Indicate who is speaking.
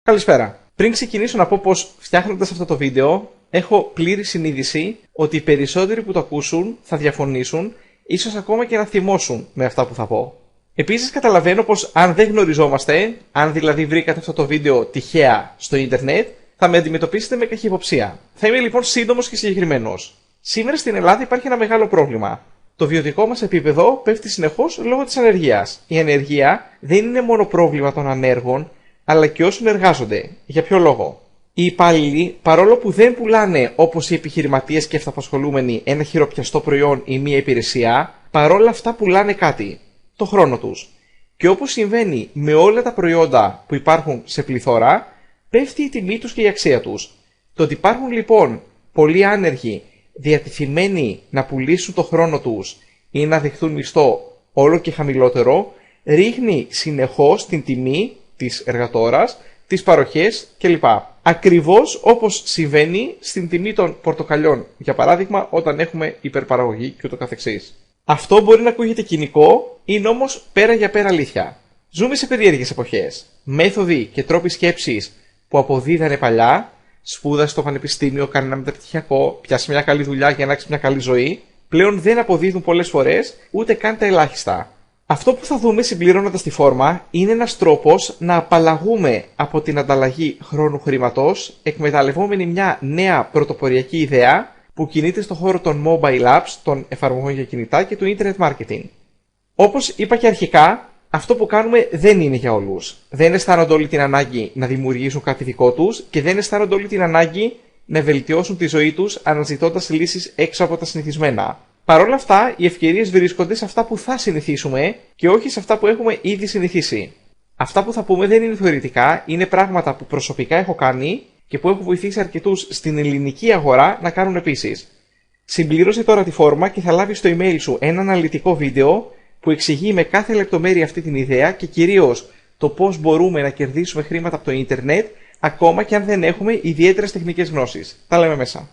Speaker 1: Καλησπέρα. Πριν ξεκινήσω να πω πως φτιάχνοντας αυτό το βίντεο, έχω πλήρη συνείδηση ότι οι περισσότεροι που το ακούσουν θα διαφωνήσουν, ίσως ακόμα και να θυμώσουν με αυτά που θα πω. Επίσης καταλαβαίνω πως αν δεν γνωριζόμαστε, αν δηλαδή βρήκατε αυτό το βίντεο τυχαία στο ίντερνετ, θα με αντιμετωπίσετε με καχυποψία. Θα είμαι λοιπόν σύντομος και συγκεκριμένος. Σήμερα στην Ελλάδα υπάρχει ένα μεγάλο πρόβλημα. Το βιωτικό μας επίπεδο πέφτει συνεχώς λόγω της ανεργίας. Η ανεργία δεν είναι μόνο πρόβλημα των ανέργων, αλλά και όσων εργάζονται. Για ποιο λόγο? Οι υπάλληλοι, παρόλο που δεν πουλάνε όπως οι επιχειρηματίες και αυταπασχολούμενοι ένα χειροπιαστό προϊόν ή μία υπηρεσία, παρόλα αυτά πουλάνε κάτι. Το χρόνο τους. Και όπως συμβαίνει με όλα τα προϊόντα που υπάρχουν σε πληθώρα, πέφτει η τιμή τους και η αξία τους. Το ότι υπάρχουν λοιπόν πολλοί άνεργοι διατεθειμένοι να πουλήσουν το χρόνο τους ή να δεχθούν μισθό όλο και χαμηλότερο, ρίχνει συνεχώς την τιμή της εργατόρας, τις παροχές κλπ. Ακριβώς όπως συμβαίνει στην τιμή των πορτοκαλιών, για παράδειγμα όταν έχουμε υπερπαραγωγή και ούτω καθεξής. Αυτό μπορεί να ακούγεται κοινικό, είναι όμως πέρα για πέρα αλήθεια. Ζούμε σε περίεργες εποχές. Μέθοδοι και τρόποι σκέψης που αποδίδανε παλιά, σπούδασε στο πανεπιστήμιο, κάνει ένα μεταπτυχιακό, πιάσει μια καλή δουλειά για να έχει μια καλή ζωή, πλέον δεν αποδίδουν πολλές φορές ούτε καν τα ελάχιστα. Αυτό που θα δούμε συμπληρώνοντας τη φόρμα είναι ένας τρόπος να απαλλαγούμε από την ανταλλαγή χρόνου χρήματος, εκμεταλλευόμενοι μια νέα πρωτοποριακή ιδέα που κινείται στον χώρο των mobile apps, των εφαρμογών για κινητά και του internet marketing. Όπως είπα και αρχικά, αυτό που κάνουμε δεν είναι για όλους. Δεν αισθάνονται όλοι την ανάγκη να δημιουργήσουν κάτι δικό τους και δεν αισθάνονται όλοι την ανάγκη να βελτιώσουν τη ζωή τους αναζητώντας λύσεις έξω από τα συνηθισμένα. Παρ' όλα αυτά, οι ευκαιρίες βρίσκονται σε αυτά που θα συνηθίσουμε και όχι σε αυτά που έχουμε ήδη συνηθίσει. Αυτά που θα πούμε δεν είναι θεωρητικά, είναι πράγματα που προσωπικά έχω κάνει και που έχω βοηθήσει αρκετούς στην ελληνική αγορά να κάνουν επίσης. Συμπλήρωσε τώρα τη φόρμα και θα λάβεις στο email σου ένα αναλυτικό βίντεο που εξηγεί με κάθε λεπτομέρεια αυτή την ιδέα και κυρίως το πώς μπορούμε να κερδίσουμε χρήματα από το ίντερνετ ακόμα και αν δεν έχουμε ιδιαίτερες τεχνικές γνώσεις. Τα λέμε μέσα.